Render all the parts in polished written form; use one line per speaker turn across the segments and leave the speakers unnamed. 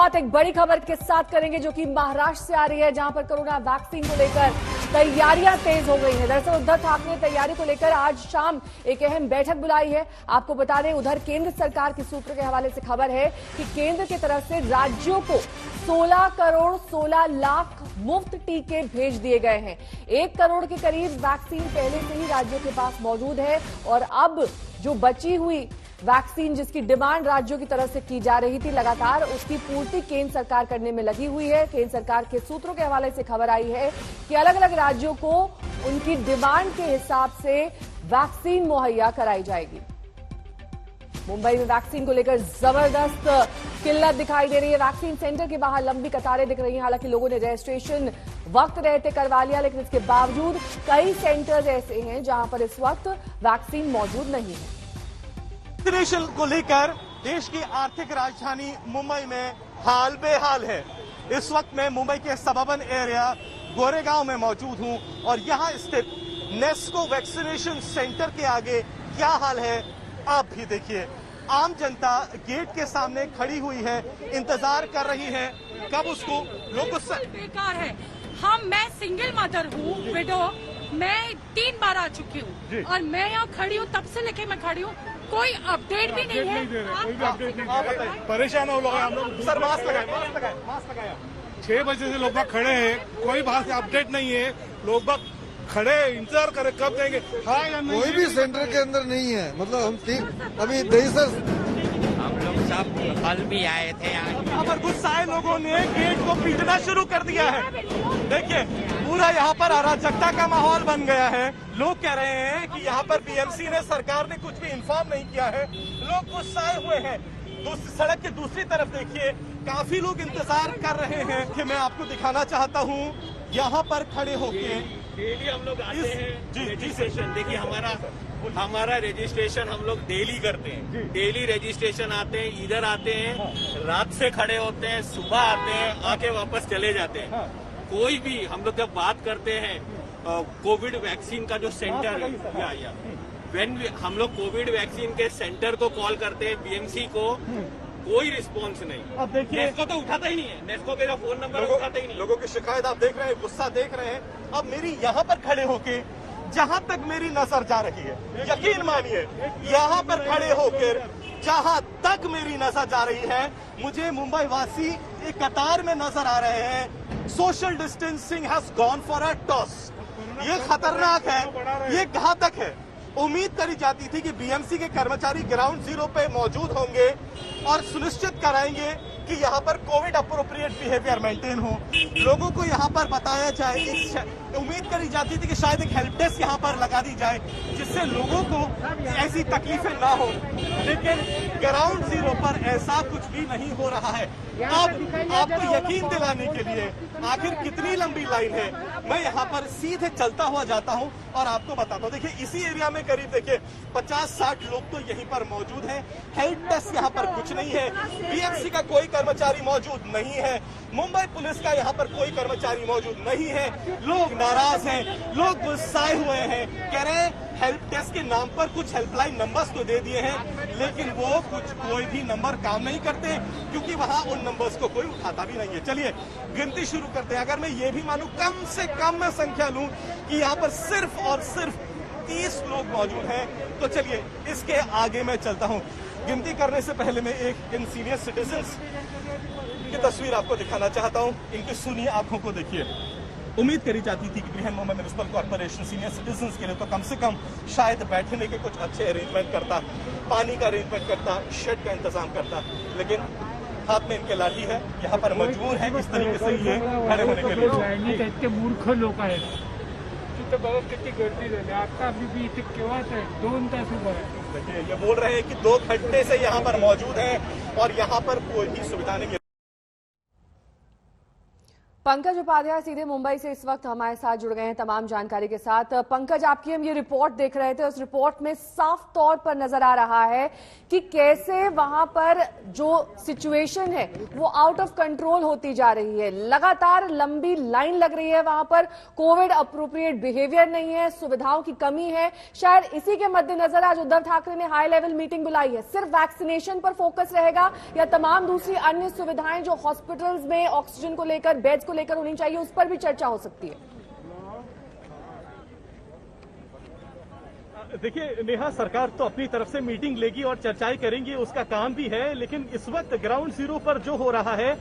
शुरुआत एक बड़ी खबर के साथ करेंगे जो कि महाराष्ट्र से आ रही है, जहां पर कोरोना वैक्सीन को लेकर तैयारियां तेज हो गई हैं। दरअसल उद्धव ठाकरे ने तैयारी को लेकर आज शाम एक अहम बैठक बुलाई है। आपको बता दें, उधर केंद्र सरकार के सूत्रों के हवाले से खबर है कि केंद्र की तरफ से राज्यों को 16 करोड़ 16 लाख मुफ्त टीके भेज दिए गए हैं। 1 करोड़ के करीब वैक्सीन पहले से ही राज्यों के पास मौजूद है और अब जो बची हुई वैक्सीन जिसकी डिमांड राज्यों की तरफ से की जा रही थी लगातार, उसकी पूर्ति केंद्र सरकार करने में लगी हुई है। केंद्र सरकार के सूत्रों के हवाले से खबर आई है कि अलग अलग राज्यों को उनकी डिमांड के हिसाब से वैक्सीन मुहैया कराई जाएगी। मुंबई में वैक्सीन को लेकर जबरदस्त किल्लत दिखाई दे रही है। वैक्सीन सेंटर के बाहर लंबी कतारें दिख रही हैं। हालांकि लोगों ने रजिस्ट्रेशन वक्त रहते करवा लिया, लेकिन इसके बावजूद कई सेंटर्स ऐसे हैं जहां पर इस वक्त वैक्सीन मौजूद नहीं है।
वैक्सीनेशन को लेकर देश की आर्थिक राजधानी मुंबई में हाल बेहाल है। इस वक्त मैं मुंबई के सबर्बन एरिया गोरेगांव में मौजूद हूं और यहां स्थित नेस्को वैक्सीनेशन सेंटर के आगे क्या हाल है आप भी देखिए। आम जनता गेट के सामने खड़ी हुई है, इंतजार कर रही है कब उसको लोग
बेकार है। मैं सिंगल मदर हूँ, विडो। मैं 3 बार आ चुकी हूँ और मैं यहाँ खड़ी हूँ, तब से लेके मैं खड़ी हूँ, कोई अपडेट भी नहीं है।
कोई भी अपडेट नहीं। परेशान हो लोग हम लोग।
सर मास्क लगाए
6 बजे से लोग बाग खड़े हैं, कोई बाहर से अपडेट नहीं है। लोग बाग खड़े इंतजार करे कब देंगे। हाँ या नहीं,
कोई भी सेंटर के अंदर नहीं है। मतलब हम अभी दहीसर
हम लोग सब कल भी आए थे
यहाँ पर गुस्साए लोगों ने गेट को पीटना शुरू कर दिया है। देखिए पूरा यहाँ पर अराजकता का माहौल बन गया है। लोग कह रहे हैं कि यहाँ पर बीएमसी ने, सरकार ने कुछ भी इन्फॉर्म नहीं किया है। लोग गुस्साए हुए हैं। सड़क के दूसरी तरफ देखिए काफी लोग इंतजार कर रहे हैं कि मैं आपको दिखाना चाहता हूँ यहाँ पर खड़े होके।
डेली हम लोग आते हैं रजिस्ट्रेशन। देखिए हमारा रजिस्ट्रेशन हम लोग डेली करते हैं। डेली रजिस्ट्रेशन आते हैं, इधर आते हैं, रात से खड़े होते हैं, सुबह आते हैं, आके वापस चले जाते हैं। कोई भी हम लोग जब बात करते हैं कोविड वैक्सीन का जो सेंटर या हम लोग कोविड वैक्सीन के सेंटर को कॉल करते हैं, बीएमसी को, कोई रिस्पॉन्स नहीं।
अब देखिए
नेस्को तो उठाता ही नहीं है। नेस्को के जो फोन नंबर उठाता ही नहीं।
लोगों की शिकायत आप देख रहे हैं, गुस्सा देख रहे हैं। अब मेरी यहाँ पर खड़े होके जहाँ तक मेरी नजर जा रही है, यकीन मानिए यहाँ पर खड़े होकर जहाँ तक मेरी नजर जा रही है, मुझे मुंबई वासी एक कतार में नजर आ रहे हैं। Social distancing has gone for a toss. ये खतरनाक है, ये घातक है। उम्मीद करी जाती थी कि बीएमसी के कर्मचारी ग्राउंड जीरो पे मौजूद होंगे और सुनिश्चित कराएंगे कि यहाँ पर कोविड अप्रोप्रिएट बिहेवियर मेंटेन हो। लोगों को यहाँ पर बताया जाए। उम्मीद करी जाती थी कि शायद एक हेल्प डेस्क यहाँ पर लगा दी जाए जिससे लोगों को ऐसी तकलीफें ना हो, लेकिन ग्राउंड जीरो पर ऐसा कुछ भी नहीं हो रहा है। अब आपको यकीन दिलाने के लिए आखिर कितनी लंबी लाइन है, मैं यहाँ पर सीधे चलता हुआ जाता हूँ और आपको बताता हूँ। देखिए इसी एरिया में करीब देखिए 50-60 लोग तो यहीं पर मौजूद हैं। हेल्प डेस्क यहाँ पर कुछ नहीं है, बीएमसी का कोई कर्मचारी मौजूद नहीं है, मुंबई पुलिस का यहाँ पर कोई कर्मचारी मौजूद नहीं है। लोग नाराज हैं, लोग गुस्साए हुए हैं, कह रहे हैं हेल्प डेस्क के नाम पर कुछ हेल्पलाइन नंबर्स तो दे दिए हैं, लेकिन वो कोई भी नंबर काम नहीं करते क्योंकि वहां उन नंबर्स को कोई उठाता भी नहीं है। चलिए गिनती शुरू करते हैं। अगर मैं ये भी मानूं, कम से कम मैं संख्या लूं कि यहाँ पर सिर्फ और सिर्फ 30 लोग मौजूद हैं, तो चलिए इसके आगे मैं चलता हूँ। गिनती करने से पहले मैं इन सीनियर सिटीजन्स की तस्वीर आपको दिखाना चाहता हूँ। इनकी सुनिए आंखों को देखिए। उम्मीद करी जाती थी कि Brihan Mumbai municipal corporation senior citizens के लिए तो कम से कम शायद बैठने के कुछ अच्छे अरेंजमेंट करता, पानी का अरेंजमेंट करता, शेड का इंतजाम करता, लेकिन हाथ में इनके लाठी है, यहाँ पर मजबूर है इस तरीके से ये खड़े होने के लिए।
इतने मूर्ख लोक आहेत तिथं बघा किती गर्दी झाली। आता मी इथे केव्हाच आहे, 2 तास उभा आहे।
देखिए ये बोल रहे हैं कि 2 घंटे से यहाँ पर मौजूद हैं और यहाँ पर कोई भी सुविधा नहीं है।
पंकज उपाध्याय सीधे मुंबई से इस वक्त हमारे साथ जुड़ गए हैं तमाम जानकारी के साथ। पंकज, आपकी हम ये रिपोर्ट देख रहे थे, उस रिपोर्ट में साफ तौर पर नजर आ रहा है कि कैसे वहां पर जो सिचुएशन है वो आउट ऑफ कंट्रोल होती जा रही है। लगातार लंबी लाइन लग रही है वहां पर, कोविड अप्रोप्रिएट बिहेवियर नहीं है, सुविधाओं की कमी है। शायद इसी के मद्देनजर आज उद्धव ठाकरे ने हाई लेवल मीटिंग बुलाई है। सिर्फ वैक्सीनेशन पर फोकस रहेगा या तमाम दूसरी अन्य सुविधाएं जो हॉस्पिटल्स में ऑक्सीजन को लेकर, बेड्स को लेकर होनी चाहिए, उस पर भी चर्चा हो सकती है?
देखिए नेहा, सरकार तो अपनी तरफ से मीटिंग लेगी और चर्चाएं करेंगी, उसका काम भी है। लेकिन इस वक्त ग्राउंड जीरो पर जो हो रहा है,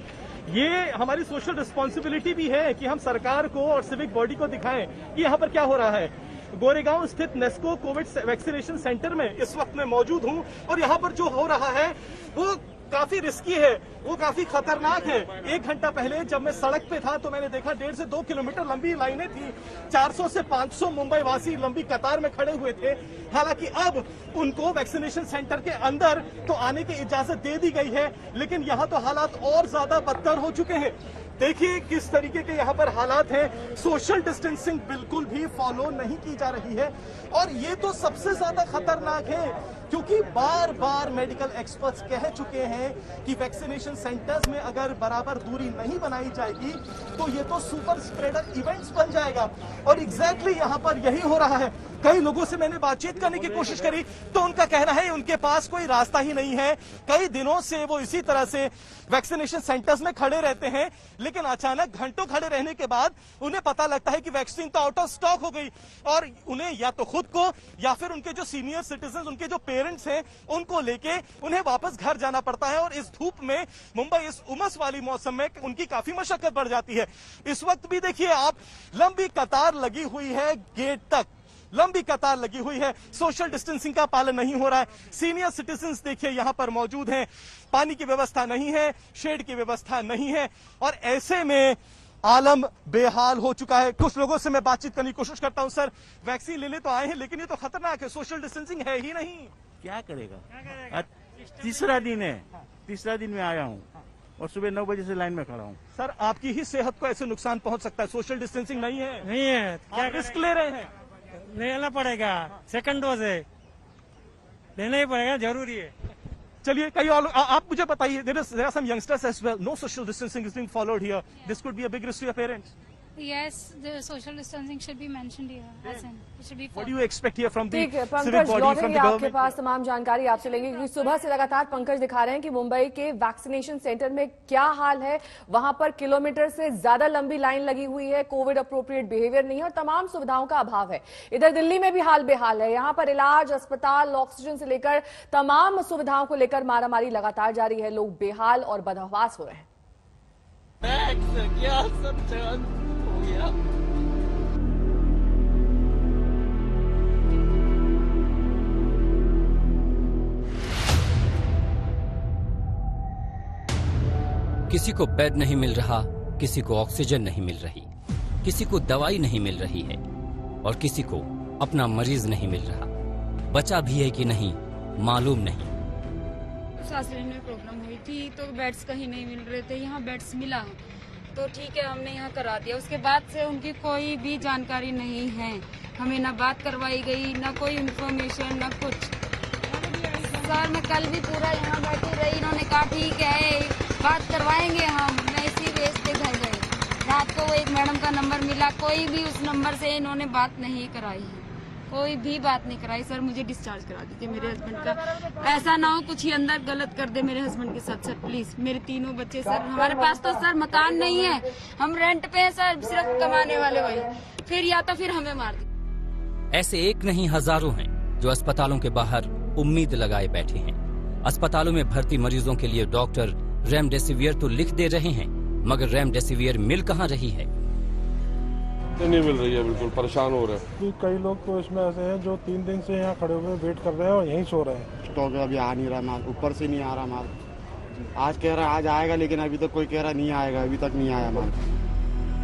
ये हमारी सोशल रिस्पॉन्सिबिलिटी भी है कि हम सरकार को और सिविक बॉडी को दिखाएं कि यहाँ पर क्या हो रहा है। गोरेगांव स्थित नेस्को कोविड वैक्सीनेशन सेंटर में इस वक्त मैं मौजूद हूँ और यहाँ पर जो हो रहा है वो काफी रिस्की है, वो काफी खतरनाक है। 1 घंटा पहले जब मैं सड़क पे था तो मैंने देखा 1.5 से 2 किलोमीटर लंबी लाइनें थी। 400 से 500 मुंबई वासी लंबी कतार में खड़े हुए थे। हालांकि अब उनको वैक्सीनेशन सेंटर के अंदर तो आने की इजाजत दे दी गई है, लेकिन यहाँ तो हालात और ज्यादा बदतर हो चुके हैं। देखिए किस तरीके के यहाँ पर हालात हैं। सोशल डिस्टेंसिंग बिल्कुल भी फॉलो नहीं की जा रही है और ये तो सबसे ज्यादा खतरनाक है, क्योंकि बार बार मेडिकल एक्सपर्ट्स कह चुके हैं कि वैक्सीनेशन सेंटर्स में अगर बराबर दूरी नहीं बनाई जाएगी तो ये तो सुपर स्प्रेडर इवेंट्स बन जाएगा। और एग्जैक्टली यहाँ पर यही हो रहा है। कई लोगों से मैंने बातचीत करने की कोशिश करी तो उनका कहना है उनके पास कोई रास्ता ही नहीं है। कई दिनों से वो इसी तरह से वैक्सीनेशन सेंटर्स में खड़े रहते हैं, लेकिन अचानक घंटों खड़े रहने के बाद उन्हें पता लगता है कि वैक्सीन तो आउट ऑफ स्टॉक हो गई और उन्हें या तो खुद को या फिर उनके जो सीनियर सिटीजन, उनके जो पेरेंट्स हैं, उनको लेके उन्हें वापस घर जाना पड़ता है। और इस धूप में, मुंबई इस उमस वाली मौसम में उनकी काफी मशक्कत बढ़ जाती है। इस वक्त भी देखिए आप, लंबी कतार लगी हुई है गेट तक, लंबी कतार लगी हुई है। सोशल डिस्टेंसिंग का पालन नहीं हो रहा है। सीनियर सिटीजन्स देखिए यहाँ पर मौजूद हैं। पानी की व्यवस्था नहीं है, शेड की व्यवस्था नहीं है और ऐसे में आलम बेहाल हो चुका है। कुछ लोगों से मैं बातचीत करने की कोशिश करता हूँ। सर, वैक्सीन लेने तो आए हैं लेकिन ये तो खतरनाक है, सोशल डिस्टेंसिंग है ही नहीं।
क्या करेगा? तीसरा दिन है, तीसरा दिन में आया हूँ और सुबह 9 बजे से लाइन में खड़ा हूँ।
सर, आपकी ही सेहत को ऐसे नुकसान पहुंच सकता है। सोशल डिस्टेंसिंग नहीं है,
नहीं है,
क्या रिस्क ले रहे हैं?
लेना पड़ेगा। सेकंड डोज है, लेना ही पड़ेगा, जरूरी है।
चलिए, कई और आप मुझे बताइए, there are some youngsters as well. No social distancing is being followed here. This could be a big risk to your parents.
Yes, the social distancing should be mentioned here. As in, it should be.
What do you expect here from the
ठीक है
civic
Pankaj,
body, from
लौटेंगे
the
आपके
government?
पास तमाम जानकारी आपसे लेंगे, क्योंकि सुबह से लगातार पंकज दिखा रहे हैं कि मुंबई के वैक्सीनेशन सेंटर में क्या हाल है। वहां पर किलोमीटर से ज्यादा लंबी लाइन लगी हुई है, कोविड अप्रोप्रिएट बिहेवियर नहीं है और तमाम सुविधाओं का अभाव है। इधर दिल्ली में भी हाल बेहाल है। यहाँ पर इलाज, अस्पताल, ऑक्सीजन से लेकर तमाम सुविधाओं को लेकर मारामारी लगातार जारी है। लोग बेहाल और बदहवास हो रहे हैं।
क्या सब हो गया?
किसी को बेड नहीं मिल रहा, किसी को ऑक्सीजन नहीं मिल रही, किसी को दवाई नहीं मिल रही है और किसी को अपना मरीज नहीं मिल रहा। बचा भी है कि नहीं मालूम नहीं।
सांस लेने में प्रॉब्लम हुई थी तो बेड्स कहीं नहीं मिल रहे थे। यहाँ बेड्स मिला तो ठीक है, हमने यहाँ करा दिया। उसके बाद से उनकी कोई भी जानकारी नहीं है, हमें ना बात करवाई गई, ना कोई इन्फॉर्मेशन, ना कुछ। सर, मैं कल भी पूरा यहाँ बैठी रही, इन्होंने कहा ठीक है बात करवाएंगे हम। मैं इसी बेस पे घर गई। रात को वो एक मैडम का नंबर मिला, कोई भी उस नंबर से इन्होंने बात नहीं कराई है, कोई भी बात नहीं कराई। सर, मुझे डिस्चार्ज करा दीजिए मेरे हस्बैंड का। ऐसा ना हो कुछ ही अंदर गलत कर दे मेरे हस्बैंड के साथ। सर प्लीज, मेरे 3 बच्चे। सर, हमारे पास तो सर मकान नहीं है, हम रेंट पे हैं सर, सिर्फ कमाने वाले वही। फिर या तो फिर हमें मार दे।
ऐसे एक नहीं हजारों हैं जो अस्पतालों के बाहर उम्मीद लगाए बैठे हैं। अस्पतालों में भर्ती मरीजों के लिए डॉक्टर रेमडेसिवियर तो लिख दे रहे हैं, मगर रेमडेसिवियर मिल कहाँ रही है?
नहीं मिल रही है, बिल्कुल परेशान हो रहे हैं।
कई लोग तो इसमें ऐसे हैं जो 3 दिन से यहाँ खड़े हुए वेट कर रहे हैं और यहीं सो रहे हैं।
स्टॉक अभी आ नहीं रहा माल, ऊपर से नहीं आ रहा माल। आज कह रहा है आज आएगा, लेकिन अभी तक कोई कह रहा नहीं आएगा, अभी तक नहीं आया माल।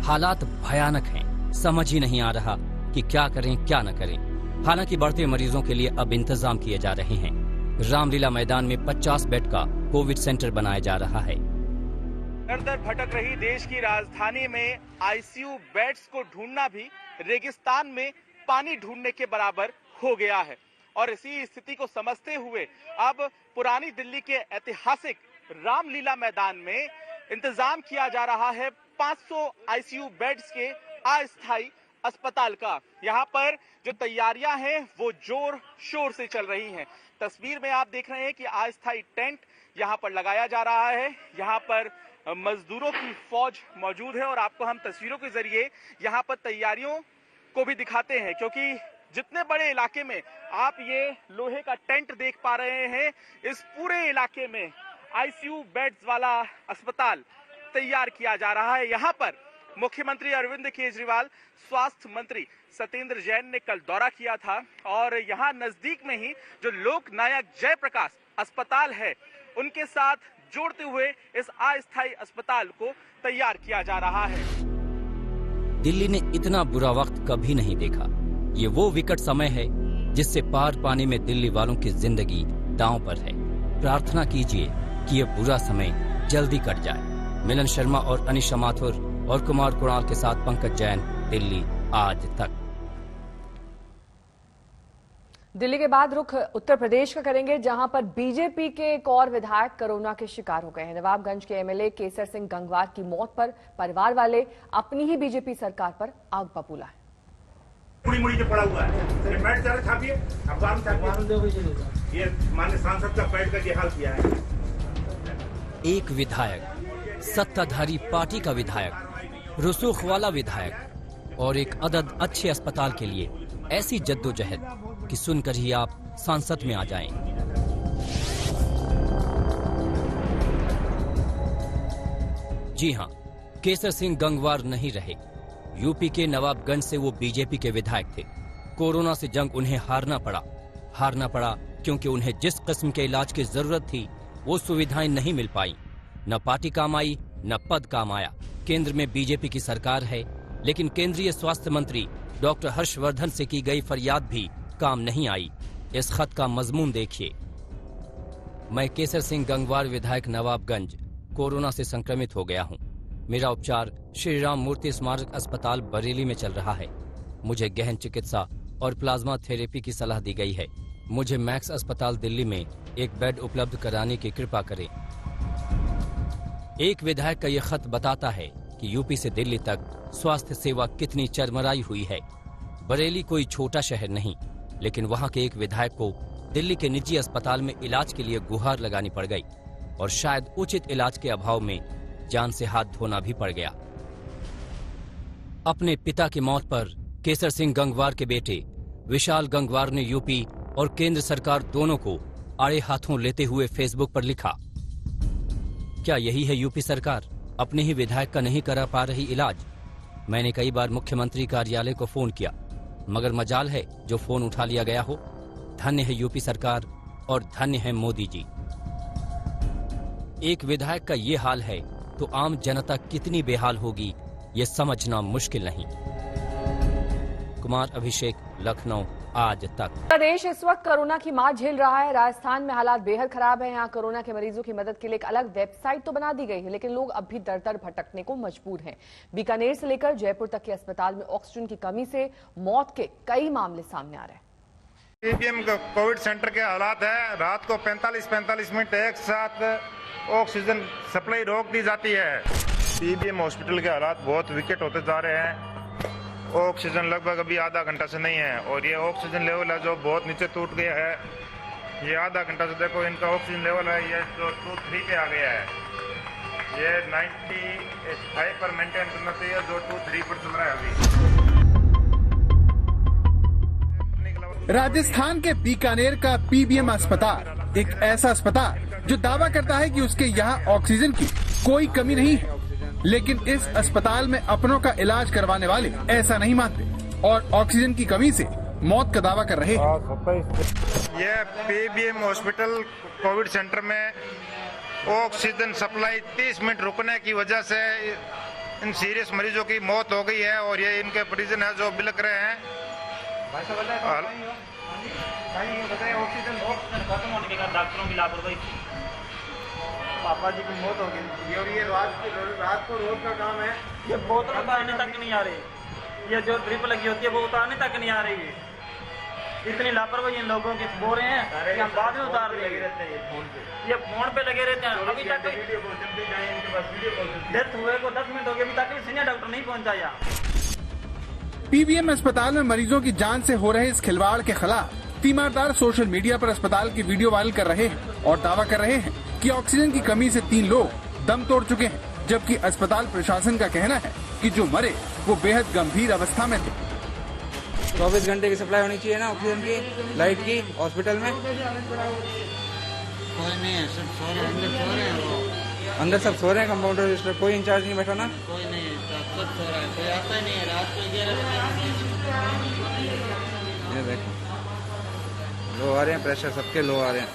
हालात भयानक हैं, समझ ही नहीं आ रहा कि क्या करें क्या न करें। हालांकि बढ़ते मरीजों के लिए अब इंतजाम किए जा रहे हैं। रामलीला मैदान में 50 बेड का कोविड सेंटर बनाया जा रहा है।
दर दर भटक रही देश की राजधानी में आईसीयू बेड्स को ढूंढना भी रेगिस्तान में पानी ढूंढने के बराबर हो गया है। और इसी स्थिति को समझते हुए अब पुरानी दिल्ली के ऐतिहासिक रामलीला मैदान में इंतजाम किया जा रहा है 500 आईसीयू बेड्स के अस्थायी अस्पताल का। यहाँ पर जो तैयारियां हैं वो जोर शोर से चल रही हैं। तस्वीर में आप देख रहे हैं कि अस्थायी टेंट यहाँ पर लगाया जा रहा है। यहाँ पर मजदूरों की फौज मौजूद है और आपको हम तस्वीरों के जरिए यहाँ पर तैयारियों को भी दिखाते हैं, क्योंकि जितने बड़े इलाके में आप ये लोहे का टेंट देख पा रहे हैं, इस पूरे इलाके में आईसीयू बेड्स वाला अस्पताल तैयार किया जा रहा है। यहाँ पर मुख्यमंत्री अरविंद केजरीवाल, स्वास्थ्य मंत्री सत्येंद्र जैन ने कल दौरा किया था और यहाँ नजदीक में ही जो लोक नायक जयप्रकाश अस्पताल है उनके साथ जोड़ते हुए इस अस्थायी अस्पताल को तैयार किया जा रहा है।
दिल्ली ने इतना बुरा वक्त कभी नहीं देखा। ये वो विकट समय है जिससे पार पाने में दिल्ली वालों की जिंदगी दांव पर है। प्रार्थना कीजिए कि ये बुरा समय जल्दी कट जाए। मिलन शर्मा और अनिशा माथुर और कुमार कुणाल के साथ पंकज जैन, दिल्ली आज तक।
दिल्ली के बाद रुख उत्तर प्रदेश का करेंगे, जहां पर बीजेपी के एक और विधायक कोरोना के शिकार हो गए हैं। नवाबगंज के एमएलए केसर सिंह गंगवार की मौत पर परिवार वाले अपनी ही बीजेपी सरकार पर आग बबूला है।
मुड़ी मुड़ी के पड़ा हुआ है, ये बैठ जा छापिए, अब बाहर छापिए। ये माननीय सांसद का बैठ कर ये हाल किया है।
एक विधायक, सत्ताधारी पार्टी का विधायक, रसूख वाला विधायक और एक अदद अच्छे अस्पताल के लिए ऐसी जद्दोजहद कि सुनकर ही आप सांसद में आ जाएं। जी हां, केसर सिंह गंगवार नहीं रहे। यूपी के नवाबगंज से वो बीजेपी के विधायक थे। कोरोना से जंग उन्हें हारना पड़ा क्योंकि उन्हें जिस किस्म के इलाज की जरूरत थी वो सुविधाएं नहीं मिल पाई। न पार्टी काम आई, न पद काम आया। केंद्र में बीजेपी की सरकार है, लेकिन केंद्रीय स्वास्थ्य मंत्री डॉक्टर हर्षवर्धन से की गई फरियाद भी काम नहीं आई। इस खत का मजमून देखिए। मैं केसर सिंह गंगवार, विधायक नवाबगंज, कोरोना से संक्रमित हो गया हूं। मेरा उपचार श्री राम मूर्ति स्मारक अस्पताल बरेली में चल रहा है। मुझे गहन चिकित्सा और प्लाज्मा थेरेपी की सलाह दी गई है। मुझे मैक्स अस्पताल दिल्ली में एक बेड उपलब्ध कराने की कृपा करें। एक विधायक का यह खत बताता है कि यूपी से दिल्ली तक स्वास्थ्य सेवा कितनी चरमराई हुई है। बरेली कोई छोटा शहर नहीं, लेकिन वहां के एक विधायक को दिल्ली के निजी अस्पताल में इलाज के लिए गुहार लगानी पड़ गई और शायद उचित इलाज के अभाव में जान से हाथ धोना भी पड़ गया। अपने पिता की मौत पर केसर सिंह गंगवार के बेटे विशाल गंगवार ने यूपी और केंद्र सरकार दोनों को आड़े हाथों लेते हुए फेसबुक पर लिखा, क्या यही है यूपी सरकार, अपने ही विधायक का नहीं करा पा रही इलाज? मैंने कई बार मुख्यमंत्री कार्यालय को फोन किया, मगर मजाल है जो फोन उठा लिया गया हो। धन्य है यूपी सरकार और धन्य है मोदी जी। एक विधायक का ये हाल है तो आम जनता कितनी बेहाल होगी ये समझना मुश्किल नहीं। कुमार अभिषेक, लखनऊ आज तक।
प्रदेश इस वक्त कोरोना की मार झेल रहा है। राजस्थान में हालात बेहद खराब है। यहाँ कोरोना के मरीजों की मदद के लिए एक अलग वेबसाइट तो बना दी गई है, लेकिन लोग अब भी दर दर भटकने को मजबूर हैं। बीकानेर से लेकर जयपुर तक के अस्पताल में ऑक्सीजन की कमी से मौत के कई मामले सामने आ रहे हैं।
पीबीएम कोविड सेंटर के हालात है, रात को 45-45 मिनट एक साथ ऑक्सीजन सप्लाई रोक दी जाती है। पीबीएम हॉस्पिटल के हालात बहुत विकट होते जा रहे हैं। ऑक्सीजन लगभग अभी आधा घंटा से नहीं है और ये ऑक्सीजन लेवल है जो बहुत नीचे टूट गया है। ये आधा घंटा से देखो इनका ऑक्सीजन लेवल है ये जो 23 पे आ गया है। ये 95 पर मेंटेन करना चाहिए जो 23 पर चल रहा है अभी।
राजस्थान के बीकानेर का पीबीएम अस्पताल एक ऐसा अस्पताल जो दावा करता है कि उसके यहाँ ऑक्सीजन की कोई कमी नहीं है, लेकिन इस अस्पताल में अपनों का इलाज करवाने वाले ऐसा नहीं मानते और ऑक्सीजन की कमी से मौत का दावा कर रहे हैं।
ये पीबीएम हॉस्पिटल कोविड सेंटर में ऑक्सीजन सप्लाई 30 मिनट रुकने की वजह से इन सीरियस मरीजों की मौत हो गई है और ये इनके परिजन है जो बिलक रहे हैं। ऑक्सीजन खत्म होने के बाद डॉक्टरों की लापरवाही
पापा जी की मौत हो गई और ये रात को रोज का काम है। ये बोतल उतारने तक नहीं आ रही, ये जो ड्रिप लगी होती है वो उतारने तक नहीं आ रही है। इतनी लापरवाही इन लोगों की बो रहे हैं कि हम बाद में उतार देंगे। ये फोन पे लगे रहते हैं। अभी तक डेथ हुए को 10 मिनट हो गए, अभी तक सीनियर डॉक्टर नहीं पहुंचा यहाँ।
पीबीएम अस्पताल में मरीजों की जान से हो रहे इस खिलवाड़ के खिलाफ तीमारदार सोशल मीडिया पर अस्पताल की वीडियो वायरल कर रहे हैं और दावा कर रहे हैं कि ऑक्सीजन की कमी से 3 लोग दम तोड़ चुके हैं, जबकि अस्पताल प्रशासन का कहना है कि जो मरे वो बेहद गंभीर अवस्था में थे।
24 घंटे की सप्लाई होनी चाहिए ना ऑक्सीजन की, लाइट की हॉस्पिटल में।
कोई नहीं है, सब सो रहे हैं,
अंदर सब सो रहे हैं। कंपाउंडर रजिस्टर कोई इंचार्ज नहीं बैठा ना?
कोई नहीं है, सब सो रहा है, कोई आता ही नहीं है। रात को 11 बजे
ये देखो लो आ रहे हैं, प्रेशर सबके लो आ रहे हैं।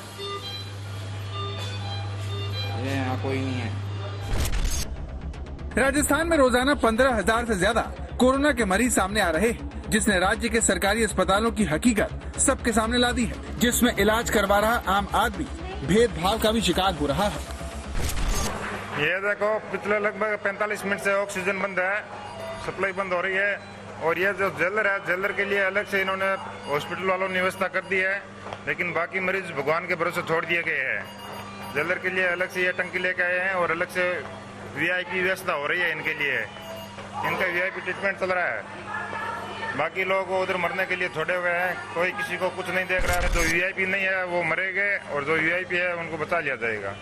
ये यहाँ कोई नहीं है।
राजस्थान में रोजाना 15,000 से ज्यादा कोरोना के मरीज सामने आ रहे हैं, जिसने राज्य के सरकारी अस्पतालों की हकीकत सबके सामने ला दी है, जिसमें इलाज करवा रहा आम आदमी भेदभाव का भी शिकार हो रहा है।
ये देखो पिछले लगभग 45 मिनट से ऑक्सीजन बंद है, सप्लाई बंद हो रही है। और ये जो जेलर है, जेलर के लिए अलग से इन्होंने हॉस्पिटल वालों ने व्यवस्था कर दी है, लेकिन बाकी मरीज भगवान के भरोसे छोड़ दिए गए हैं। जेलर के लिए अलग से ये टंकी लेके आए हैं और अलग से वीआईपी व्यवस्था हो रही है इनके लिए। इनका वीआईपी ट्रीटमेंट चल रहा है। बाकी लोगों को उधर मरने के लिए छोड़े हुए हैं, कोई किसी को कुछ नहीं देख रहा है। जो वीआईपी नहीं है वो मरेंगे और जो वीआईपी है उनको बचा लिया जाएगा।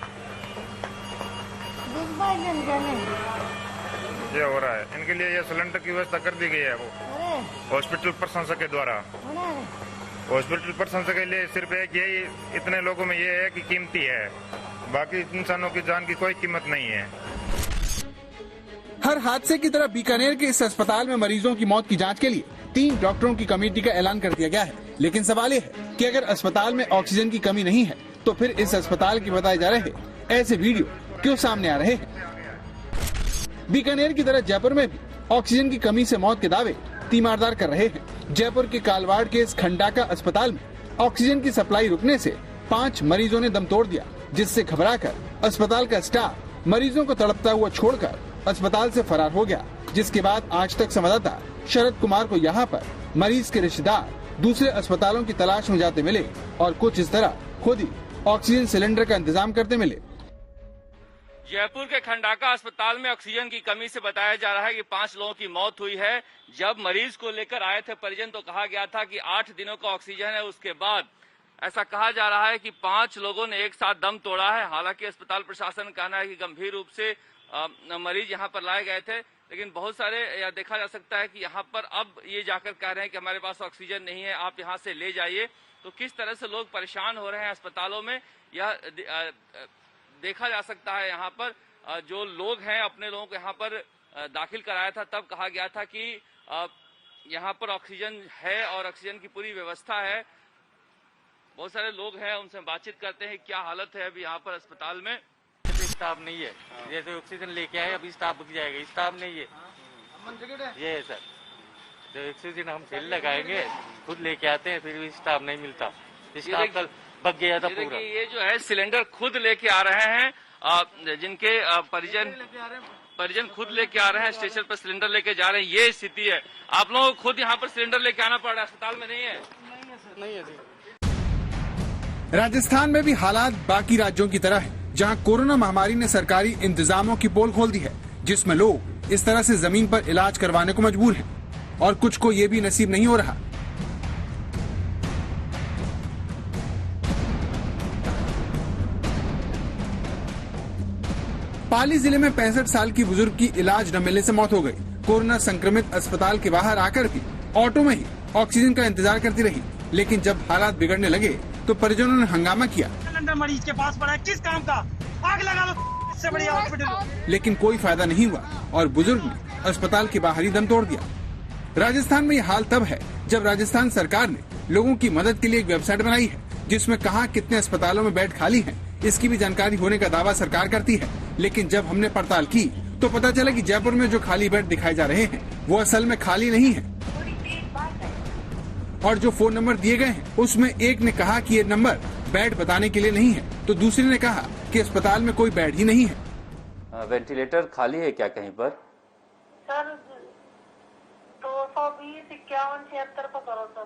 ये हो रहा है इनके लिए। ये सिलेंडर की व्यवस्था कर दी गई है वो हॉस्पिटल प्रशासन के द्वारा। हॉस्पिटल प्रशासन के लिए सिर्फ एक यही, इतने लोगों में ये है कि कीमती है, बाकी इंसानों की जान की कोई कीमत नहीं है।
हर हादसे की तरह बीकानेर के इस अस्पताल में मरीजों की मौत की जांच के लिए 3 डॉक्टरों की कमेटी का ऐलान कर दिया गया है। लेकिन सवाल ये है कि अगर अस्पताल में ऑक्सीजन की कमी नहीं है तो फिर इस अस्पताल की बताए जा रहे ऐसे वीडियो क्यों सामने आ रहे हैं? बीकानेर की तरह जयपुर में भी ऑक्सीजन की कमी से मौत के दावे तीमारदार कर रहे हैं। जयपुर के कालवाड़ के इस खंडाका अस्पताल में ऑक्सीजन की सप्लाई रुकने से 5 मरीजों ने दम तोड़ दिया, जिससे घबराकर अस्पताल का स्टाफ मरीजों को तड़पता हुआ छोड़कर अस्पताल से फरार हो गया। जिसके बाद आज तक संवाददाता शरद कुमार को यहाँ पर मरीज के रिश्तेदार दूसरे अस्पतालों की तलाश में जाते मिले और कुछ इस तरह खुद ही ऑक्सीजन सिलेंडर का इंतजाम करते मिले।
जयपुर के खंडाका अस्पताल में ऑक्सीजन की कमी से बताया जा रहा है कि 5 लोगों की मौत हुई है। जब मरीज को लेकर आए थे परिजन तो कहा गया था कि 8 दिनों का ऑक्सीजन है। उसके बाद ऐसा कहा जा रहा है कि 5 लोगों ने एक साथ दम तोड़ा है। हालांकि अस्पताल प्रशासन का कहना है कि गंभीर रूप से मरीज यहाँ पर लाए गए थे, लेकिन बहुत सारे यह देखा जा सकता है कि यहाँ पर अब ये जाकर कह रहे हैं कि हमारे पास ऑक्सीजन नहीं है, आप यहाँ से ले जाइए। तो किस तरह से लोग परेशान हो रहे हैं अस्पतालों में, यह देखा जा सकता है। यहाँ पर जो लोग हैं अपने लोगों को यहाँ पर दाखिल कराया था, तब कहा गया था कि यहाँ पर ऑक्सीजन है और ऑक्सीजन की पूरी व्यवस्था है। बहुत सारे लोग हैं, उनसे बातचीत करते हैं क्या हालत है अभी यहाँ पर अस्पताल में।
स्टाफ नहीं है, जैसे ऑक्सीजन लेके आए अभी स्टाफ रुक जाएगा, स्टाफ नहीं है। ये है सर, जो ऑक्सीजन हम सेल लगाएंगे खुद लेके आते हैं, फिर भी स्टाफ नहीं मिलता। स्टाफ कल बग गया था पूरा।
ये जो है सिलेंडर खुद लेके आ रहे हैं, जिनके परिजन खुद लेके आ रहे हैं, स्टेशन पर सिलेंडर लेके जा रहे हैं। ये स्थिति है, आप लोगों को खुद यहाँ पर सिलेंडर लेके आना पड़ रहा है, अस्पताल में नहीं है।
नहीं है।
राजस्थान में भी हालात बाकी राज्यों की तरह है, जहां कोरोना महामारी ने सरकारी इंतजामों की पोल खोल दी है, जिसमें लोग इस तरह से जमीन पर इलाज करवाने को मजबूर हैं और कुछ को ये भी नसीब नहीं हो रहा। पाली जिले में 65 साल की बुजुर्ग की इलाज न मिलने से मौत हो गई। कोरोना संक्रमित अस्पताल के बाहर आकर भी ऑटो में ही ऑक्सीजन का इंतजार करती रही, लेकिन जब हालात बिगड़ने लगे तो परिजनों ने हंगामा किया।
सिलेंडर मरीज के पास पड़ा है, किस काम का? आग लगा लो, इससे बढ़िया हॉस्पिटल।
लेकिन कोई फायदा नहीं हुआ और बुजुर्ग ने अस्पताल के बाहर ही दम तोड़ दिया। राजस्थान में ये हाल तब है जब राजस्थान सरकार ने लोगों की मदद के लिए एक वेबसाइट बनाई है, जिसमें कहां कितने अस्पतालों में बेड खाली हैं, इसकी भी जानकारी होने का दावा सरकार करती है। लेकिन जब हमने पड़ताल की तो पता चला कि जयपुर में जो खाली बेड दिखाए जा रहे हैं वो असल में खाली नहीं है, और जो फोन नंबर दिए गए हैं उसमें एक ने कहा कि ये नंबर बेड बताने के लिए नहीं है, तो दूसरे ने कहा कि अस्पताल में कोई बेड ही नहीं है।
वेंटिलेटर खाली है क्या कहीं पर?
सर 220 51 76 पर करो सर।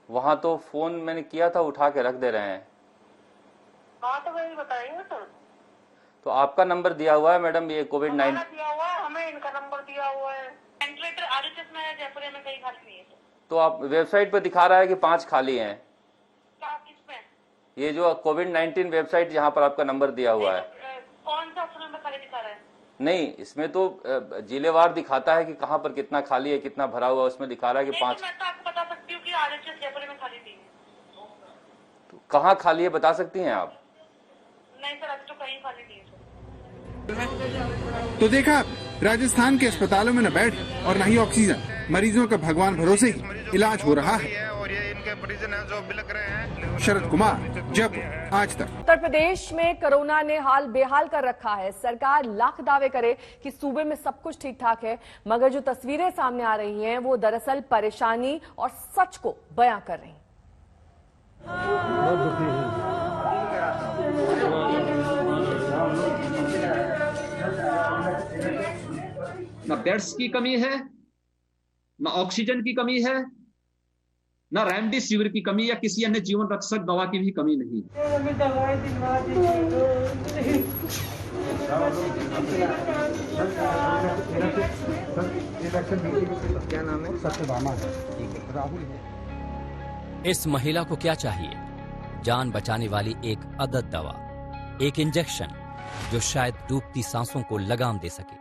वहाँ तो फोन मैंने किया था, उठा के रख दे रहे हैं।
हाँ तो वही बताइए सर।
तो आपका नंबर दिया हुआ है मैडम, ये कोविड-19
दिया हुआ है, हमें इनका नंबर दिया हुआ है। वेंटिलेटर आरएचएस में है, जयपुर में कहीं खाली नहीं है।
तो आप वेबसाइट पर दिखा रहा है कि 5 खाली हैं।
किसमें?
ये जो कोविड-19 वेबसाइट जहाँ पर आपका नंबर दिया हुआ है।
कौन सा ऑप्शन में खाली दिखा रहा है?
नहीं, इसमें तो जिलेवार दिखाता है कि कहाँ पर कितना खाली है, कितना भरा हुआ है, उसमें दिखा रहा है कि 5।
मैं तो आपको बता सकती हूँ कि आरएचएस जयपुर में खाली थी।
तो कहाँ खाली है बता सकती हैं आप?
नहीं सर, अभी तो कहीं खाली नहीं है।
तो देखा राजस्थान के अस्पतालों में न बेड और न ही ऑक्सीजन, मरीजों का भगवान भरोसे ही इलाज हो रहा है।
और ये इनके परिजन हैं जो बिलक रहे हैं।
शरद कुमार, जयपुर, आज तक।
उत्तर प्रदेश में कोरोना ने हाल बेहाल कर रखा है। सरकार लाख दावे करे कि सूबे में सब कुछ ठीक ठाक है, मगर जो तस्वीरें सामने आ रही हैं वो दरअसल परेशानी और सच को बयां कर रही हैं।
न बेड्स की कमी है, न ऑक्सीजन की कमी है, न रेमडेसिविर की कमी या किसी अन्य जीवन रक्षक दवा की भी कमी नहीं।
क्या नाम है? सत्यभामा है। राहुल है।
इस महिला को क्या चाहिए? जान बचाने वाली एक अदद दवा, एक इंजेक्शन जो शायद डूबती सांसों को लगाम दे सके।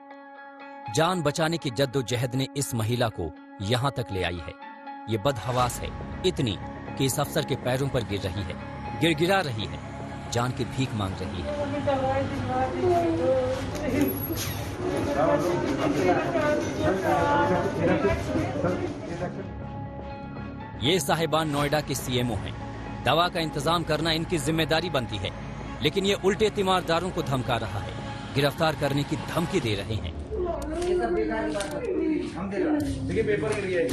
जान बचाने की जद्दोजहद ने इस महिला को यहाँ तक ले आई है। ये बदहवास है इतनी कि इस अफसर के पैरों पर गिर रही है, गिड़गिड़ा रही है, जान की भीख मांग रही है। ये साहिबान नोएडा के सीएमओ हैं। दवा का इंतजाम करना इनकी जिम्मेदारी बनती है, लेकिन ये उल्टे तीमारदारों को धमका रहा है, गिरफ्तार करने की धमकी दे रहे हैं।
देखिए पेपर गिर गया है।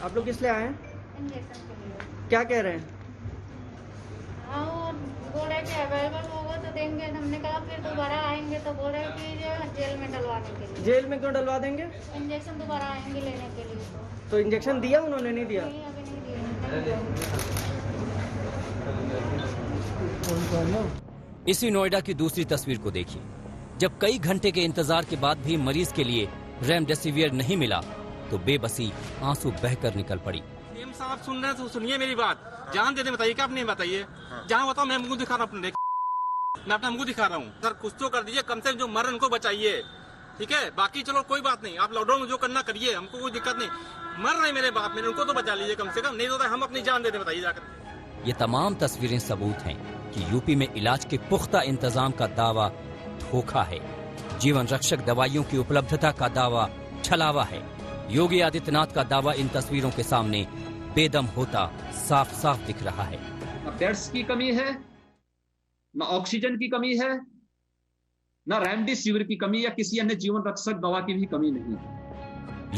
आप लोग किस लिए आए हैं? क्या कह रहे हैं?
बोल रहे कि अवेलेबल होगा तो देंगे। हमने कहा फिर दोबारा आएंगे तो बोल रहे कि जेल में डलवाने के लिए।
जेल में क्यों डलवा देंगे?
इंजेक्शन दोबारा आएंगे लेने के लिए।
तो इंजेक्शन दिया उन्होंने? नहीं दिया।
नहीं, अभी नहीं दिया।
इसी नोएडा की दूसरी तस्वीर को देखिए। जब कई घंटे के इंतजार के बाद भी मरीज के लिए रेमडेसिविर नहीं मिला तो बेबसी आंसू बहकर निकल पड़ी।
सीएम साहब सुन रहे हैं तो सुनिए मेरी बात। जान देने बताइए, क्या आपने बताइए? जहाँ बताओ मैं मुंह दिखा रहा हूँ, मैं अपना मुंह दिखा रहा हूँ। सर कुछ तो कर दीजिए, कम से कम जो मर उनको बचाइए, ठीक है? बाकी चलो कोई बात नहीं, आप लॉकडाउन में जो करना करिए, हमको कोई दिक्कत नहीं। मर रहे मेरे बाप मेरे, उनको तो बचा लीजिए कम से कम, नहीं तो हम अपनी जान देने बताइए जाकर।
ये तमाम तस्वीरें सबूत हैं कि यूपी में इलाज के पुख्ता इंतजाम का दावा धोखा है, जीवन रक्षक दवाइयों की उपलब्धता का दावा छलावा है। योगी आदित्यनाथ का दावा इन तस्वीरों के सामने बेदम होता साफ साफ दिख रहा है।
न बेड्स की कमी है, न ऑक्सीजन की कमी है, न रेमडेसिविर की कमी या किसी अन्य जीवन रक्षक दवा की भी कमी नहीं।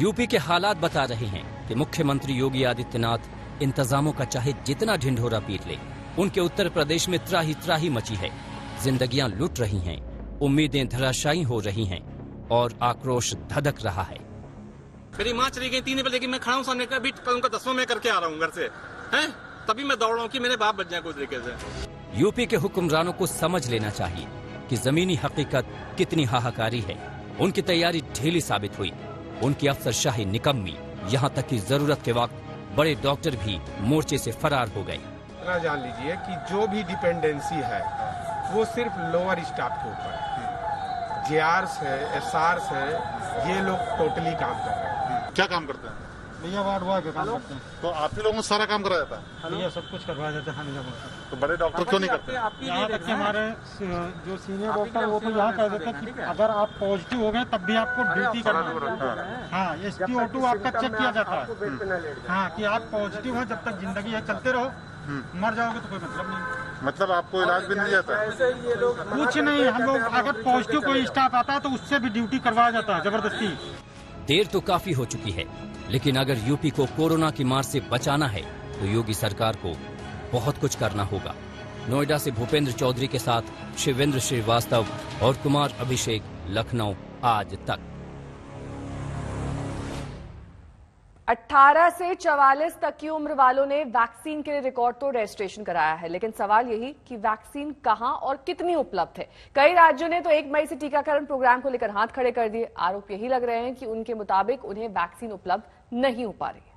यूपी के हालात बता रहे हैं कि मुख्यमंत्री योगी आदित्यनाथ इंतजामों का चाहे जितना ढिंढोरा पीट ले, उनके उत्तर प्रदेश में त्राही मची है, जिंदगियां लुट रही हैं, उम्मीदें धराशायी हो रही हैं और आक्रोश धधक रहा है।
मेरी माँ चली गई 3 बजे, लेकिन मैं खड़ा हूँ सामने का, अभी उनका 10वां मैं करके आ रहा हूँ घर से, हैं? तभी मैं दौड़ रहा हूँ कि मेरे बाप बच जाए कुछ तरीके से।
यूपी के हुक्मरानों को समझ लेना चाहिए कि जमीनी हकीकत कितनी हाहाकारी है। उनकी तैयारी ढीली साबित हुई, उनकी अफसरशाही निकम्मी, यहाँ तक कि जरूरत के वक्त बड़े डॉक्टर भी मोर्चे से फरार हो गए।
जान लीजिए कि जो भी डिपेंडेंसी है वो सिर्फ लोअर स्टाफ के ऊपर है। जेआरस है, एसआरस है, ये लोग टोटली काम कर रहे हैं।
क्या काम करते हैं
भैया? वार्ड बॉय का काम करते हैं।
तो आप ही लोगों को सारा काम कराया जाता है?
भैया सब कुछ करवाया जाता है।
तो बड़े डॉक्टर क्यों नहीं करते?
यहाँ तक कि हमारे जो सीनियर डॉक्टर वो तो यहाँ कह देते हैं कि अगर आप पॉजिटिव हो गए तब भी आपको ड्यूटी करना है। हाँ, SpO2 आपका चेक किया जाता है। हाँ, कि आप पॉजिटिव हैं, जब तक जिंदगी है चलते रहो, मर जाओगे तो कोई मतलब नहीं।
मतलब आपको इलाज भी नहीं जाता है?
कुछ नहीं, हम लोग अगर पॉजिटिव कोई स्टाफ आता है तो उससे भी ड्यूटी करवाया जाता है जबरदस्ती।
देर तो काफी हो चुकी है, लेकिन अगर यूपी को कोरोना की मार से बचाना है तो योगी सरकार को बहुत कुछ करना होगा। नोएडा से भूपेंद्र चौधरी के साथ शिवेंद्र श्रीवास्तव और कुमार अभिषेक, लखनऊ आज तक।
18 से 44 तक की उम्र वालों ने वैक्सीन के लिए रिकॉर्ड तोड़ रजिस्ट्रेशन कराया है, लेकिन सवाल यही कि वैक्सीन कहां और कितनी उपलब्ध है। कई राज्यों ने तो 1 मई से टीकाकरण प्रोग्राम को लेकर हाथ खड़े कर दिए। आरोप यही लग रहे हैं कि उनके मुताबिक उन्हें वैक्सीन उपलब्ध नहीं हो पा रही है।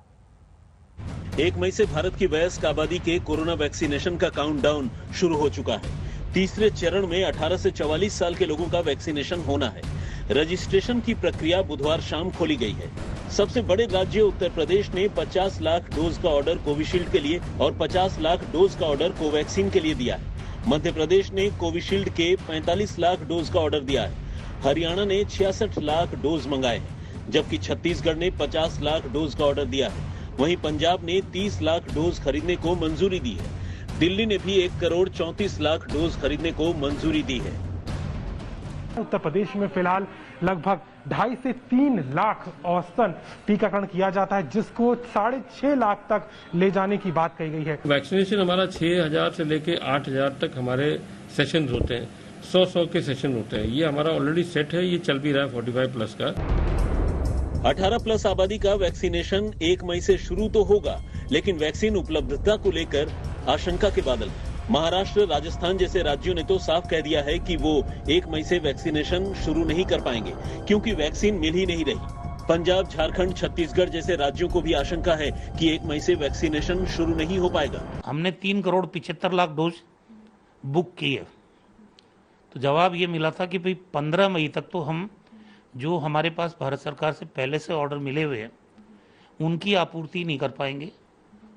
1 मई से भारत की वयस्क आबादी के कोरोना वैक्सीनेशन का काउंटडाउन शुरू हो चुका है। तीसरे चरण में 18 से 44 साल के लोगों का वैक्सीनेशन होना है। रजिस्ट्रेशन की प्रक्रिया बुधवार शाम खोली गई है। सबसे बड़े राज्य उत्तर प्रदेश ने 50 लाख डोज का ऑर्डर कोविशील्ड के लिए और 50 लाख डोज का ऑर्डर कोवैक्सीन के लिए दिया है। मध्य प्रदेश ने कोविशील्ड के 45 लाख डोज का ऑर्डर दिया है। हरियाणा ने 66 लाख डोज मंगाए हैं, जबकि छत्तीसगढ़ ने 50 लाख डोज का ऑर्डर दिया है। वहीं पंजाब ने 30 लाख डोज खरीदने को मंजूरी दी है। दिल्ली ने भी 1 करोड़ 34 लाख डोज खरीदने को मंजूरी दी है।
उत्तर प्रदेश में फिलहाल लगभग 2.5 से 3 लाख औसतन टीकाकरण किया जाता है, जिसको 6.5 लाख तक ले जाने की बात कही गई है।
वैक्सीनेशन हमारा 6,000 से लेके 8,000 तक हमारे सेशन होते हैं। 100 के सेशन होते हैं। ये हमारा ऑलरेडी सेट है, ये चल भी रहा है 45 प्लस का।
18 प्लस आबादी का वैक्सीनेशन 1 मई से शुरू तो होगा, लेकिन वैक्सीन उपलब्धता को लेकर आशंका के बादल। महाराष्ट्र, राजस्थान जैसे राज्यों ने तो साफ कह दिया है कि वो 1 मई से वैक्सीनेशन शुरू नहीं कर पाएंगे, क्योंकि वैक्सीन मिल ही नहीं रही। पंजाब, झारखंड, छत्तीसगढ़ जैसे राज्यों को भी आशंका है कि 1 मई से वैक्सीनेशन शुरू नहीं हो पाएगा।
हमने 3 करोड़ 75 लाख डोज बुक की है, तो जवाब ये मिला था कि भाई 15 मई तक तो हम जो हमारे पास भारत सरकार से पहले से ऑर्डर मिले हुए हैं उनकी आपूर्ति नहीं कर पाएंगे,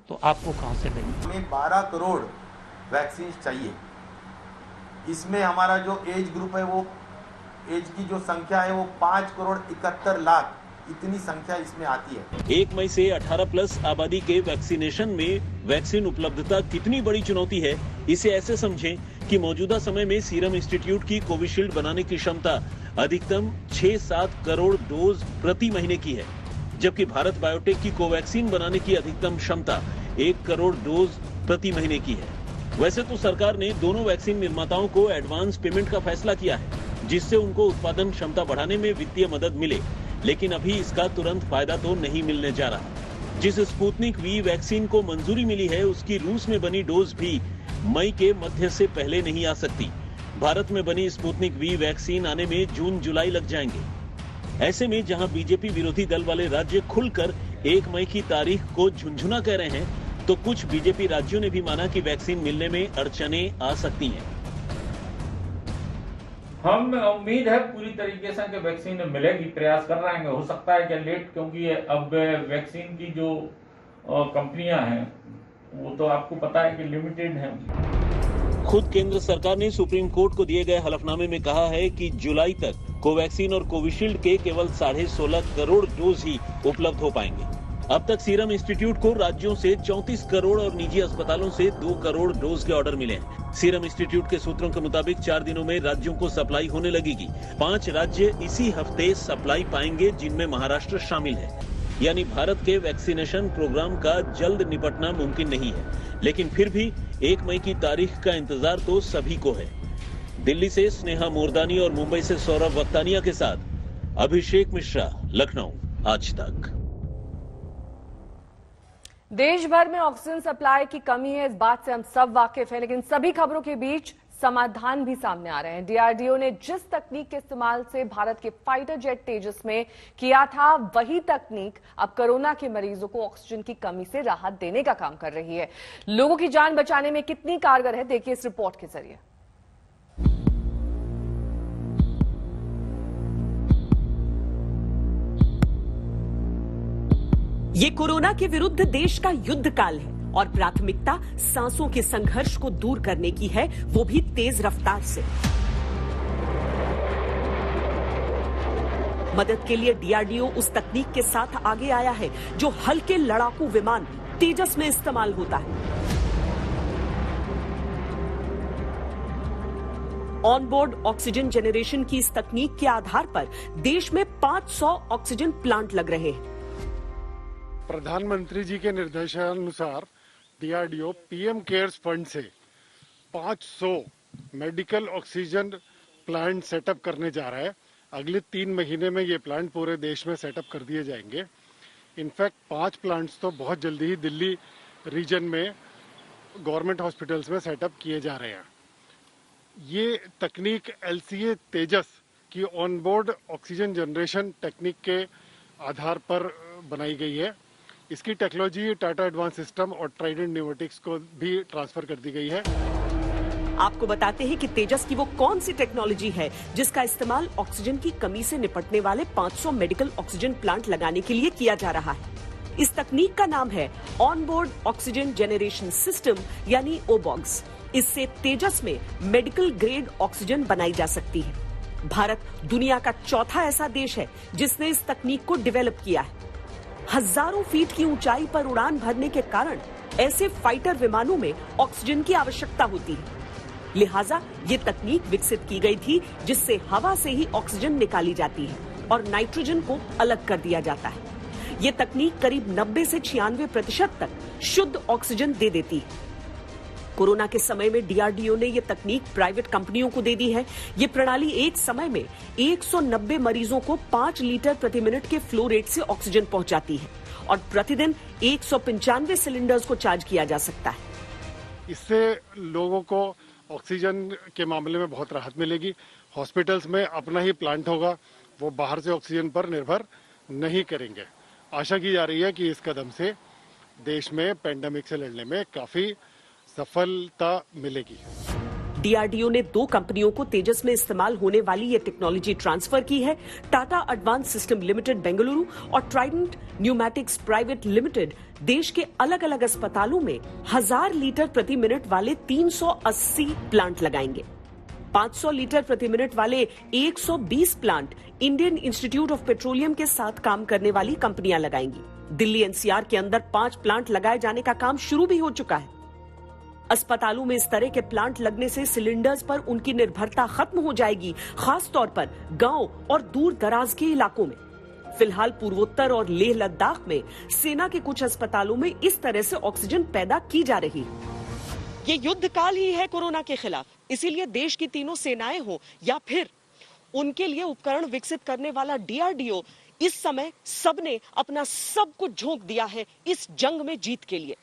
तो आपको कहां से देंगे।
हमें 12 करोड़ वैक्सीन चाहिए। इसमें हमारा जो एज ग्रुप है, वो एज की जो संख्या है वो 5 करोड़ 71 लाख, इतनी संख्या इसमें आती है।
1 मई से 18 प्लस आबादी के वैक्सीनेशन में वैक्सीन उपलब्धता कितनी बड़ी चुनौती है, इसे ऐसे समझें कि मौजूदा समय में सीरम इंस्टीट्यूट की कोविशील्ड बनाने की क्षमता अधिकतम 6-7 करोड़ डोज प्रति महीने की है, जबकि भारत बायोटेक की कोवैक्सीन बनाने की अधिकतम क्षमता 1 करोड़ डोज प्रति महीने की है। वैसे तो सरकार ने दोनों वैक्सीन निर्माताओं को एडवांस पेमेंट का फैसला किया है, जिससे उनको उत्पादन क्षमता बढ़ाने में वित्तीय मदद मिले, लेकिन अभी इसका तुरंत फायदा तो नहीं मिलने जा रहा। जिस स्पुतनिक वी वैक्सीन को मंजूरी मिली है, उसकी रूस में बनी डोज भी मई के मध्य से पहले नहीं आ सकती। भारत में बनी स्पुतनिक वी वैक्सीन आने में जून-जुलाई लग जाएंगे। ऐसे में जहां बीजेपी विरोधी दल वाले राज्य खुलकर 1 मई की तारीख को झुंझुना कह रहे हैं, तो कुछ बीजेपी राज्यों ने भी माना कि वैक्सीन मिलने में अड़चनें आ सकती हैं।
हम उम्मीद है पूरी तरीके से कि वैक्सीन मिलेगी, प्रयास कर रहे हैं। हो सकता है कि लेट, क्योंकि अब वैक्सीन की जो कंपनियां हैं वो तो आपको पता है कि लिमिटेड हैं।
खुद केंद्र सरकार ने सुप्रीम कोर्ट को दिए गए हलफनामे में कहा है कि जुलाई तक कोवैक्सीन और कोविशील्ड के केवल 16.5 करोड़ डोज ही उपलब्ध हो पाएंगे। अब तक सीरम इंस्टीट्यूट को राज्यों से 34 करोड़ और निजी अस्पतालों से 2 करोड़ डोज के ऑर्डर मिले हैं। सीरम इंस्टीट्यूट के सूत्रों के मुताबिक 4 दिनों में राज्यों को सप्लाई होने लगेगी। 5 राज्य इसी हफ्ते सप्लाई पाएंगे, जिनमें महाराष्ट्र शामिल है। यानी भारत के वैक्सीनेशन प्रोग्राम का जल्द निपटना मुमकिन नहीं है, लेकिन फिर भी 1 मई की तारीख का इंतजार तो सभी को है। दिल्ली से स्नेहा मोरदानी और मुंबई से सौरभ वक्तानिया के साथ अभिषेक मिश्रा, लखनऊ आज तक।
देश भर में ऑक्सीजन सप्लाई की कमी है, इस बात से हम सब वाकिफ हैं, लेकिन सभी खबरों के बीच समाधान भी सामने आ रहे हैं। डीआरडीओ ने जिस तकनीक के इस्तेमाल से भारत के फाइटर जेट तेजस में किया था, वही तकनीक अब कोरोना के मरीजों को ऑक्सीजन की कमी से राहत देने का काम कर रही है। लोगों की जान बचाने में कितनी कारगर है, देखिए इस रिपोर्ट के जरिए।
ये कोरोना के विरुद्ध देश का युद्ध काल है और प्राथमिकता सांसों के संघर्ष को दूर करने की है, वो भी तेज रफ्तार से। मदद के लिए डीआरडीओ उस तकनीक के साथ आगे आया है जो हल्के लड़ाकू विमान तेजस में इस्तेमाल होता है। ऑनबोर्ड ऑक्सीजन जनरेशन की इस तकनीक के आधार पर देश में 500 ऑक्सीजन प्लांट लग रहे हैं।
प्रधानमंत्री जी के निर्देशानुसार डीआरडीओ पीएम केयर्स फंड से
500 मेडिकल ऑक्सीजन प्लांट सेटअप करने जा रहा है। अगले 3 महीने में ये प्लांट पूरे देश में सेटअप कर दिए जाएंगे। इनफैक्ट 5 प्लांट्स तो बहुत जल्दी ही दिल्ली रीजन में गवर्नमेंट हॉस्पिटल्स में सेटअप किए जा रहे हैं। ये तकनीक LCA तेजस की ऑनबोर्ड ऑक्सीजन जनरेशन टेक्निक के आधार पर बनाई गई है। इसकी टेक्नोलॉजी टाटा एडवांस सिस्टम और ट्राइडेंट न्यूमेटिक्स को भी ट्रांसफर कर दी गई है।
आपको बताते हैं कि तेजस की वो कौन सी टेक्नोलॉजी है जिसका इस्तेमाल ऑक्सीजन की कमी से निपटने वाले 500 मेडिकल ऑक्सीजन प्लांट लगाने के लिए किया जा रहा है। इस तकनीक का नाम है ऑनबोर्ड ऑक्सीजन जनरेशन सिस्टम यानी ओबॉक्स। इससे तेजस में मेडिकल ग्रेड ऑक्सीजन बनाई जा सकती है। भारत दुनिया का चौथा ऐसा देश है जिसने इस तकनीक को डेवलप किया है। हजारों फीट की ऊंचाई पर उड़ान भरने के कारण ऐसे फाइटर विमानों में ऑक्सीजन की आवश्यकता होती है। लिहाजा ये तकनीक विकसित की गई थी जिससे हवा से ही ऑक्सीजन निकाली जाती है और नाइट्रोजन को अलग कर दिया जाता है। ये तकनीक करीब 90 से 96% तक शुद्ध ऑक्सीजन दे देती है। कोरोना के समय में DRDO ने ये तकनीक प्राइवेट कंपनियों को दे दी है। ये प्रणाली एक समय में 190 मरीजों को 5 लीटर प्रति मिनट के फ्लो रेट से ऑक्सीजन पहुंचाती है और प्रतिदिन 195 सिलेंडर्स को चार्ज किया जा सकता है।
इससे लोगों को ऑक्सीजन के मामले में बहुत राहत मिलेगी। हॉस्पिटल्स में अपना ही प्लांट होगा, वो बाहर से ऑक्सीजन पर निर्भर नहीं करेंगे। आशा की जा रही है कि इस कदम से देश में पेंडेमिक से लड़ने में काफी सफलता मिलेगी।
DRDO ने 2 कंपनियों को तेजस में इस्तेमाल होने वाली ये टेक्नोलॉजी ट्रांसफर की है। Tata advance system limited Bengaluru और ट्राइडेंट न्यूमेटिक्स प्राइवेट लिमिटेड देश के अलग अलग अस्पतालों में 1000 लीटर प्रति मिनट वाले 380 प्लांट लगाएंगे। 500 लीटर प्रति मिनट वाले 120 plant Indian institute of petroleum के साथ काम करने वाली कंपनियां लगाएंगी। दिल्ली NCR के अंदर 5 प्लांट लगाए जाने का काम शुरू भी हो चुका है। अस्पतालों में इस तरह के प्लांट लगने से सिलेंडर्स पर उनकी निर्भरता खत्म हो जाएगी, खास तौर पर गांव और दूर दराज के इलाकों में। फिलहाल पूर्वोत्तर और लेह लद्दाख में सेना के कुछ अस्पतालों में इस तरह से ऑक्सीजन पैदा की जा रही है। ये युद्ध काल ही है कोरोना के खिलाफ, इसीलिए देश की तीनों सेनाएं हो या फिर उनके लिए उपकरण विकसित करने वाला DRDO, इस समय सबने अपना सब कुछ झोंक दिया है इस जंग में जीत के लिए।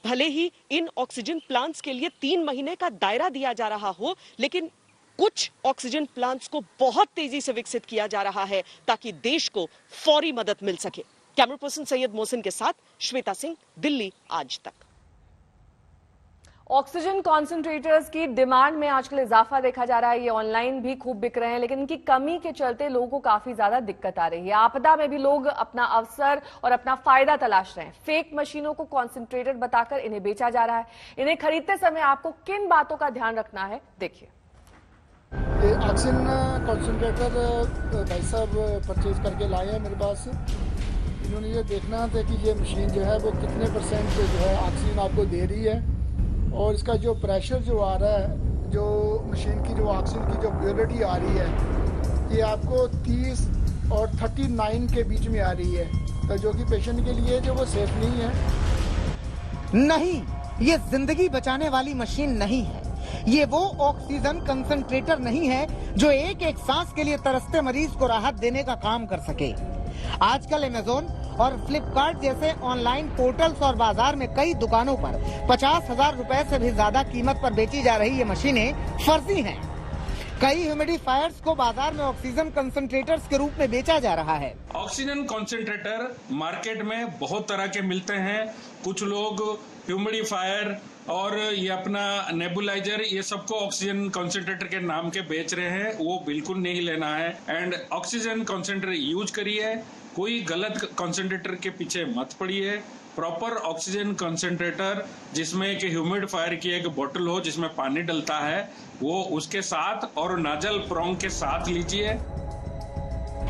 भले ही इन ऑक्सीजन प्लांट्स के लिए 3 महीने का दायरा दिया जा रहा हो, लेकिन कुछ ऑक्सीजन प्लांट्स को बहुत तेजी से विकसित किया जा रहा है ताकि देश को फौरी मदद मिल सके। कैमरा पर्सन सैयद मोहसिन के साथ श्वेता सिंह, दिल्ली आज तक।
ऑक्सीजन कॉन्सेंट्रेटर्स की डिमांड में आजकल इजाफा देखा जा रहा है। ये ऑनलाइन भी खूब बिक रहे हैं, लेकिन इनकी कमी के चलते लोगों को काफी ज्यादा दिक्कत आ रही है। आपदा में भी लोग अपना अवसर और अपना फायदा तलाश रहे हैं। फेक मशीनों को कॉन्सेंट्रेटर बताकर इन्हें बेचा जा रहा है। इन्हें खरीदते समय आपको किन बातों का ध्यान रखना है, देखिए।
ऑक्सीजन कॉन्सेंट्रेटर भाई साहब परचेज करके लाए हैं मेरे पास। इन्होंने ये देखना था कि ये मशीन जो है वो कितने % जो है ऑक्सीजन आपको दे रही है और इसका जो प्रेशर जो आ रहा है, जो मशीन की जो ऑक्सीजन की जो प्योरिटी आ रही है, ये आपको 30 और 39 के बीच में आ रही है, तो जो कि पेशेंट के लिए जो वो सेफ नहीं है।
नहीं, ये जिंदगी बचाने वाली मशीन नहीं है। ये वो ऑक्सीजन कंसंट्रेटर नहीं है जो एक एक सांस के लिए तरसते मरीज को राहत देने का काम कर सके। आजकल अमेज़न और फ्लिपकार्ट जैसे ऑनलाइन पोर्टल्स और बाजार में कई दुकानों पर 50,000 रुपए से भी ज्यादा कीमत पर बेची जा रही ये मशीनें फर्जी हैं। कई ह्यूमिडिफायर्स को बाजार में ऑक्सीजन कंसंट्रेटर्स के रूप में बेचा जा रहा है।
ऑक्सीजन कंसंट्रेटर मार्केट में बहुत तरह के मिलते हैं। कुछ लोग ह्यूमिडिफायर और ये अपना नेबुलाइजर, ये सबको ऑक्सीजन कंसंट्रेटर के नाम के बेच रहे हैं। वो बिल्कुल नहीं लेना है। एंड ऑक्सीजन कंसंट्रेटर यूज करिए, कोई गलत कंसंट्रेटर के पीछे मत पड़िए। प्रॉपर ऑक्सीजन कंसंट्रेटर जिसमें कि ह्यूमिडिफायर की एक बोतल हो जिसमें पानी डलता है, वो उसके साथ और नाजल प्रोंग के साथ लीजिए।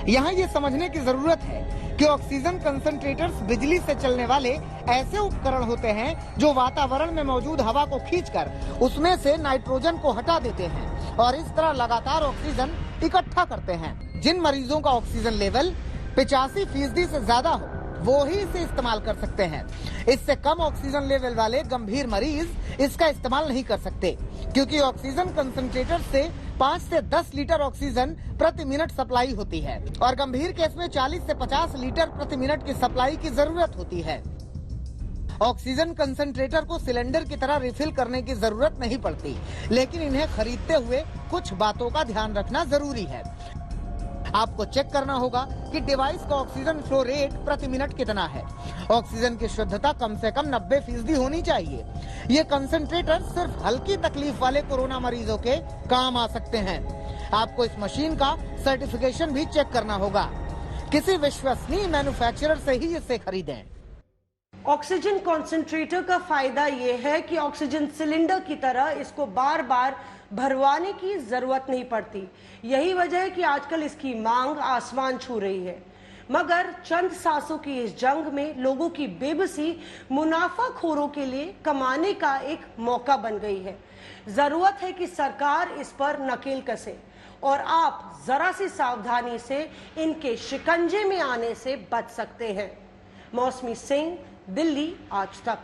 यहाँ ये समझने की जरूरत है कि ऑक्सीजन कंसंट्रेटर्स बिजली से चलने वाले ऐसे उपकरण होते हैं जो वातावरण में मौजूद हवा को खींचकर उसमें से नाइट्रोजन को हटा देते हैं और इस तरह लगातार ऑक्सीजन इकट्ठा करते हैं। जिन मरीजों का ऑक्सीजन लेवल 85% से ज्यादा हो वो ही इसे इस्तेमाल कर सकते हैं। इससे कम ऑक्सीजन लेवल वाले गंभीर मरीज इसका इस्तेमाल नहीं कर सकते, क्योंकि ऑक्सीजन कंसंट्रेटर से 5 से 10 लीटर ऑक्सीजन प्रति मिनट सप्लाई होती है और गंभीर केस में 40 से 50 लीटर प्रति मिनट की सप्लाई की जरूरत होती है। ऑक्सीजन कंसंट्रेटर को सिलेंडर की तरह रिफिल करने की जरूरत नहीं पड़ती, लेकिन इन्हें खरीदते हुए कुछ बातों का ध्यान रखना जरूरी है। आपको चेक करना होगा कि डिवाइस का ऑक्सीजन फ्लो रेट प्रति मिनट कितना है। ऑक्सीजन की शुद्धता कम से कम 90% होनी चाहिए। ये कंसंट्रेटर सिर्फ हल्की तकलीफ वाले कोरोना मरीजों के काम आ सकते हैं। आपको इस मशीन का सर्टिफिकेशन भी चेक करना होगा। किसी विश्वसनीय मैन्युफैक्चरर से ही इसे खरीदें।
ऑक्सीजन कॉन्सेंट्रेटर का फायदा ये है कि ऑक्सीजन सिलेंडर की तरह इसको बार बार भरवाने की जरूरत नहीं पड़ती। यही वजह है कि आजकल इसकी मांग आसमान छू रही है। मगर चंद सांसों की इस जंग में लोगों की बेबसी मुनाफाखोरों के लिए कमाने का एक मौका बन गई है। जरूरत है कि सरकार इस पर नकेल कसे और आप जरा सी सावधानी से इनके शिकंजे में आने से बच सकते हैं। मौसमी सिंह, दिल्ली, आज तक।